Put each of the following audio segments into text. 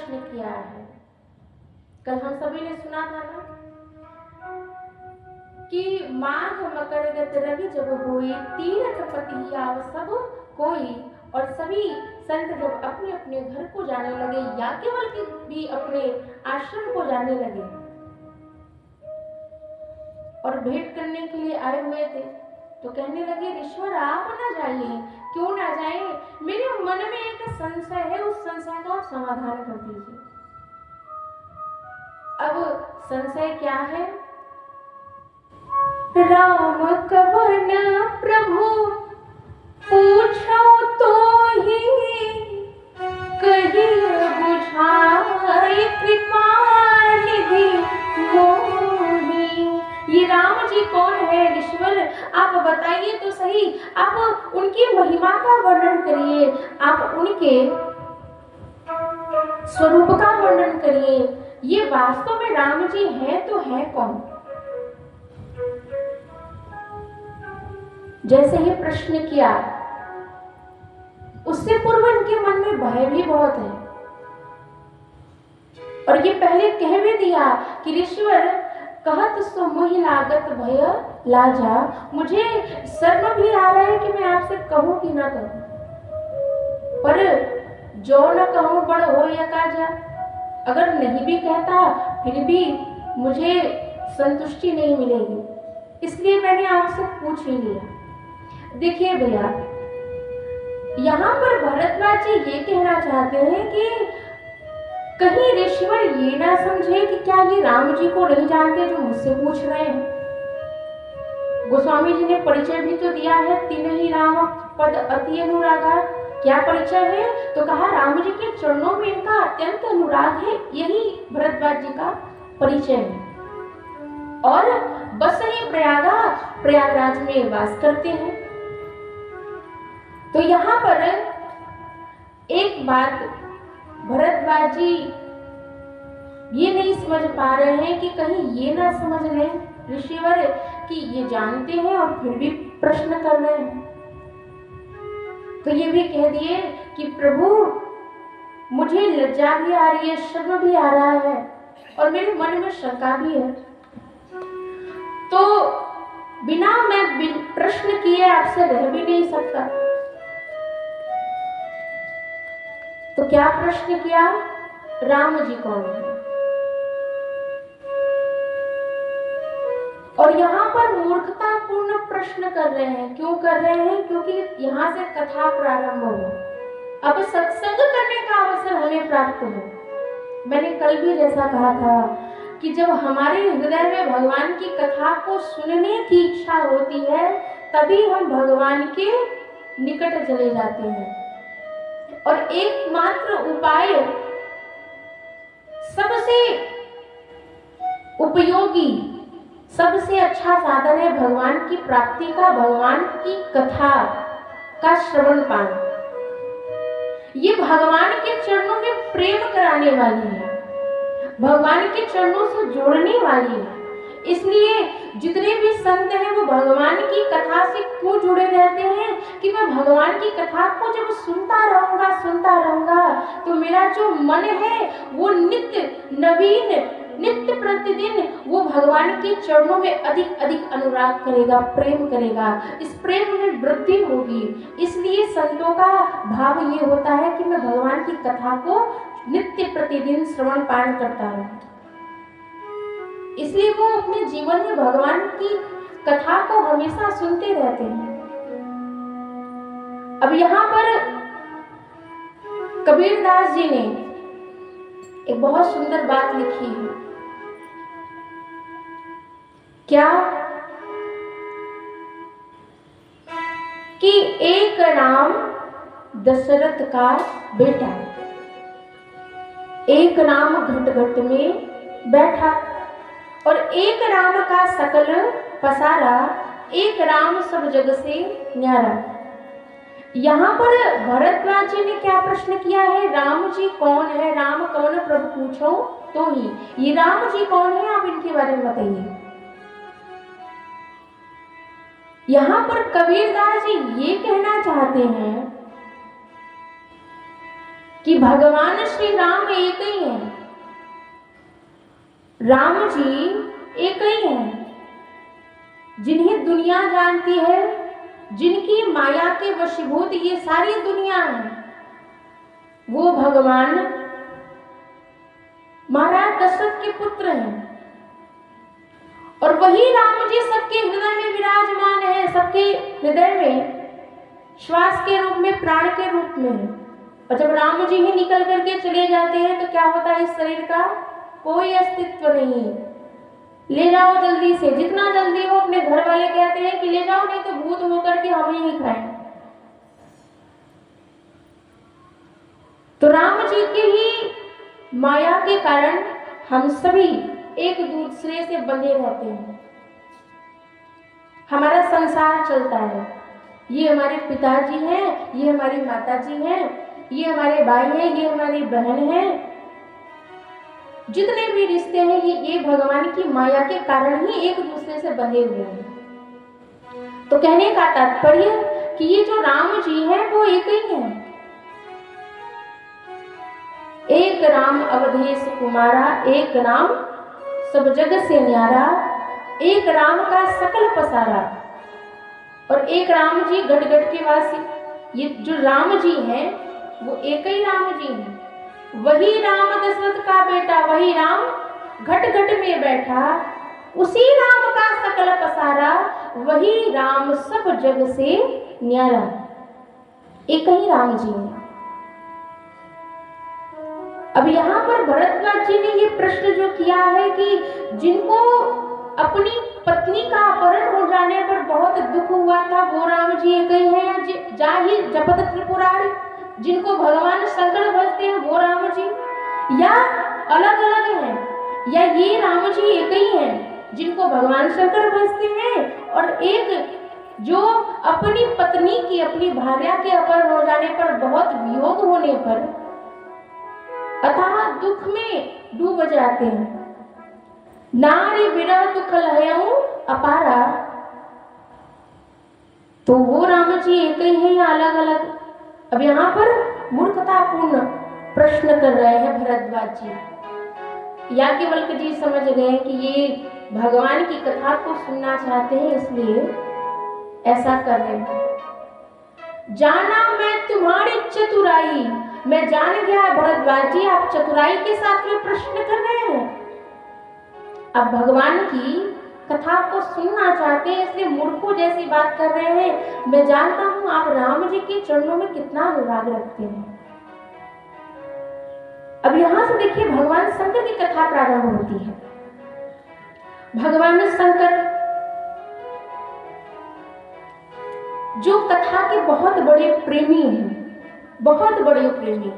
प्रश्न किया है। कल हम सभी ने सुना था ना कि माघ मकर गत रवि जब हुई, तीरथ पति आव सब कोई। और सभी संत जब अपने अपने घर को जाने लगे, याज्ञवल्क्य भी अपने आश्रम को जाने लगे और भेंट करने के लिए आए हुए थे, तो कहने लगे ऋषिवर आप ना जाइए। क्यों ना जाए? मेरे मन में एक संशय है, उस संशय का आप समाधान कर दीजिए। अब संशय क्या है? राम कवन प्रभु पूछो तो ही, कहिए बुझाए कृपा निधि मोहि। ये राम जी कौन है ऋषिवर? आप बताइए तो सही। आप उनकी महिमा का वर्णन करिए, आप उनके स्वरूप का वर्णन करिए। ये वास्तव में राम जी हैं तो है कौन? जैसे ही प्रश्न किया, उससे पूर्व इनके मन में भय भी बहुत है और ये पहले कह भी दिया कि ऋषिवर कहत सो मोहि लागत भय लाजा। मुझे शर्म भी आ रहा है कि मैं आपसे कहूं कि ना कहूं, पर जो न कहूं बड़ हो या काजा। अगर नहीं भी कहता फिर भी मुझे संतुष्टि नहीं मिलेगी, इसलिए मैंने आपसे पूछ ही लिया। देखिए भैया, यहाँ पर भरद्वाज जी ये कहना चाहते हैं कि कहीं ऋषिवर ये ना समझे कि क्या ये राम जी को नहीं जानते जो मुझसे पूछ रहे हैं। गोस्वामी जी ने परिचय भी तो दिया है, तीन ही राम पद अति अनुरागा। क्या परिचय है? तो कहा राम जी के चरणों में इनका अत्यंत अनुराग है, यही भरद्वाज जी का परिचय है। और बस ही प्रयागराज में वास करते हैं। तो यहाँ पर एक बात भरद्वाज जी ये नहीं समझ पा रहे हैं कि कहीं ये ना समझ लें ऋषिवर कि ये जानते हैं और फिर भी प्रश्न कर रहे हैं। तो ये भी कह दिए कि प्रभु मुझे लज्जा भी आ रही है, शर्म भी आ रहा है और मेरे मन में शंका भी है। तो बिना मैं प्रश्न किए आपसे रह भी नहीं सकता। तो क्या प्रश्न किया? राम जी कौन है? और यहाँ पर मूर्खतापूर्ण प्रश्न कर रहे हैं। क्यों कर रहे हैं? क्योंकि यहाँ से कथा प्रारंभ हो, अब सत्संग करने का अवसर हमें प्राप्त हो। मैंने कल भी जैसा कहा था कि जब हमारे हृदय में भगवान की कथा को सुनने की इच्छा होती है, तभी हम भगवान के निकट चले जाते हैं। और एकमात्र उपाय, सबसे उपयोगी, सबसे अच्छा साधन है भगवान की प्राप्ति का, भगवान की कथा का श्रवण पान। ये भगवान के चरणों में प्रेम कराने वाली है, भगवान के चरणों से जोड़ने वाली है। इसलिए जितने भी संत हैं वो भगवान की कथा से क्यों जुड़े रहते हैं कि मैं भगवान की कथा को जब सुनता रहूंगा तो मेरा जो मन है वो नित्य नवीन, नित्य प्रतिदिन वो भगवान के चरणों में अधिक अधिक अनुराग करेगा, प्रेम करेगा। इस प्रेम में वृद्धि होगी। इसलिए संतों का भाव ये होता है कि मैं भगवान की कथा को नित्य प्रतिदिन श्रवण पान करता रहूं। इसलिए वो अपने जीवन में भगवान की कथा को हमेशा सुनते रहते हैं। अब यहाँ पर कबीरदास जी ने एक बहुत सुंदर बात लिखी है। क्या? कि एक राम दशरथ का बेटा, एक राम घट घट में बैठा और एक राम का सकल पसारा, एक राम सब जग से न्यारा। यहाँ पर भरद्वाज जी ने क्या प्रश्न किया है? राम जी कौन है? राम कौन प्रभु पूछो तो ही। ये राम जी कौन है, आप इनके बारे में बताइए। यहाँ पर कबीरदास जी ये कहना चाहते हैं कि भगवान श्री राम एक ही राम जी एक ही हैं, जिन्हें दुनिया जानती है, जिनकी माया के वशीभूत ये सारी दुनिया है, वो भगवान महाराज दशरथ के पुत्र हैं। और वही राम जी सबके हृदय में विराजमान है, सबके हृदय में श्वास के रूप में, प्राण के रूप में है। और जब राम जी ही निकल करके चले जाते हैं तो क्या होता है, इस शरीर का कोई अस्तित्व नहीं। ले जाओ जल्दी से, जितना जल्दी हो। अपने घर वाले कहते हैं कि ले जाओ, नहीं तो भूत होकर के हमें ही खाएं। तो राम जी के ही माया के कारण हम सभी एक दूसरे से बंधे रहते हैं, हमारा संसार चलता है। ये हमारे पिताजी हैं, ये हमारी माताजी हैं, ये हमारे भाई हैं, ये हमारी बहन है। जितने भी रिश्ते हैं ये भगवान की माया के कारण ही एक दूसरे से बंधे हुए हैं। तो कहने का तात्पर्य कि ये जो राम जी हैं वो एक ही हैं। एक राम अवधेश कुमारा, एक राम सब जग से न्यारा, एक राम का सकल पसारा। और एक राम जी गट गट के वासी। ये जो राम जी हैं वो एक ही राम जी हैं। वही राम दशरथ का बेटा, वही राम घट घट में बैठा, उसी राम का सकल पसारा, वही राम सब जग से न्यारा। एक ही राम जी हैं। अब यहाँ पर भरद्वाज जी ने ये प्रश्न जो किया है कि जिनको अपनी पत्नी का अपहरण हो जाने पर बहुत दुख हुआ था, वो राम जी एक ही हैं। जाहि जपत त्रिपुरारी, जिनको भगवान शंकर भजते हैं वो राम जी, या अलग अलग हैं, या ये राम जी एक ही हैं जिनको भगवान शंकर भजते हैं, और एक जो अपनी पत्नी की, अपनी भार्या के अपहरण हो जाने पर, बहुत वियोग होने पर अथाह दुख में डूब जाते हैं। नारी विरह दुख लहयऊ अपारा। तो वो राम जी एक ही हैं या अलग अलग? अब यहाँ पर मूर्खतापूर्ण प्रश्न कर रहे हैं भरद्वाज जी। याज्ञवल्क्य जी समझ गए कि ये भगवान की कथा को सुनना चाहते हैं, इसलिए ऐसा कर रहे हैं। जाना मैं तुम्हारी चतुराई, मैं जान गया भरद्वाज जी आप चतुराई के साथ में प्रश्न कर रहे हैं। अब भगवान की कथा को सुनना चाहते हैं, इसलिए मूर्खों जैसी बात कर रहे हैं। मैं जानता हूं आप राम जी के चरणों में कितना अनुराग रखते हैं। अब यहां से देखिए भगवान शंकर की कथा प्रारंभ होती है। भगवान शंकर जो कथा के बहुत बड़े प्रेमी हैं, बहुत बड़े प्रेमी।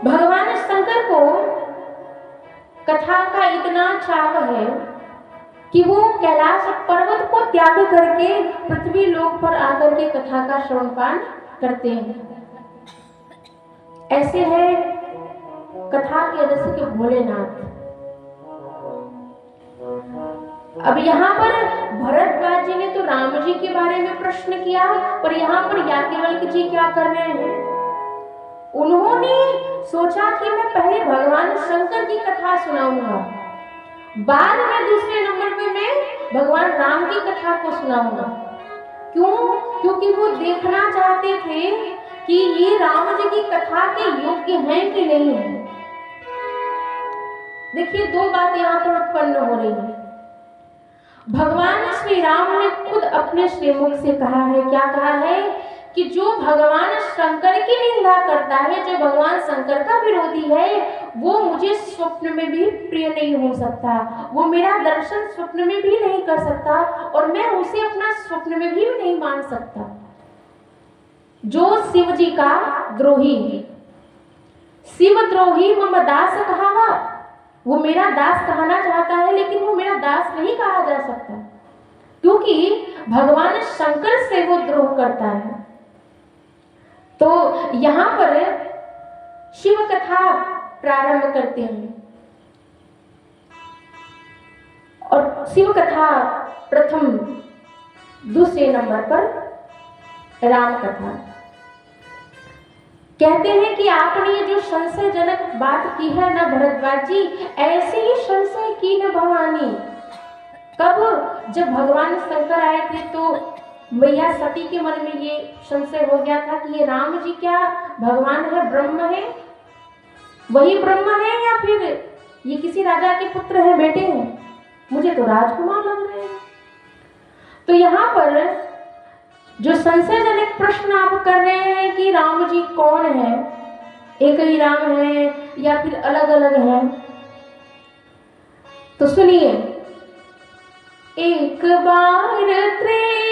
भगवान शंकर को कथा का इतना चाव है कि वो कैलाश पर्वत को त्याग करके पृथ्वी लोक पर आकर के कथा का श्रवणपान करते हैं। ऐसे है कथा के रसिक भोलेनाथ। अब यहाँ पर भरद्वाज जी ने तो राम जी के बारे में प्रश्न किया, पर यहाँ पर याज्ञवल्क्य जी क्या कर रहे हैं? उन्होंने सोचा कि मैं पहले भगवान शंकर की कथा सुनाऊंगा, बाद में दूसरे नंबर पे मैं भगवान राम की कथा को सुनाऊंगा। क्यों? क्योंकि वो देखना चाहते थे कि ये राम जी की कथा के योग्य हैं कि नहीं है। देखिए दो बात यहाँ पर उत्पन्न हो रही है। भगवान श्री राम ने खुद अपने श्रीमुख से कहा है, क्या कहा है? कि जो भगवान शंकर की निंदा करता है, जो भगवान शंकर का विरोधी है, वो मुझे स्वप्न में भी प्रिय नहीं हो सकता, वो मेरा दर्शन स्वप्न में भी नहीं कर सकता, और मैं उसे अपना स्वप्न में भी नहीं मान सकता। जो शिव जी का द्रोही है, शिव द्रोही मम दास कहा, वो मेरा दास कहना चाहता है, लेकिन वो मेरा दास नहीं कहा जा सकता, क्योंकि भगवान शंकर से वो द्रोह करता है। तो यहाँ पर शिव कथा प्रारंभ करते हैं, और शिव कथा प्रथम, दूसरे नंबर पर राम कथा। कहते हैं कि आपने ये जो संशयजनक बात की है ना भरद्वाज जी, ऐसे ही संशय की न भवानी। कब? जब भगवान शंकर आए थे तो मैया सती के मन में ये संशय हो गया था कि ये राम जी क्या भगवान है, ब्रह्म है, वही ब्रह्म है या फिर ये किसी राजा के पुत्र है, बेटे हैं, मुझे तो राजकुमार लग रहे हैं। तो यहाँ पर जो संशयजनक प्रश्न आप कर रहे हैं कि राम जी कौन है, एक ही राम है या फिर अलग अलग हैं, तो सुनिए। एक बार त्रेता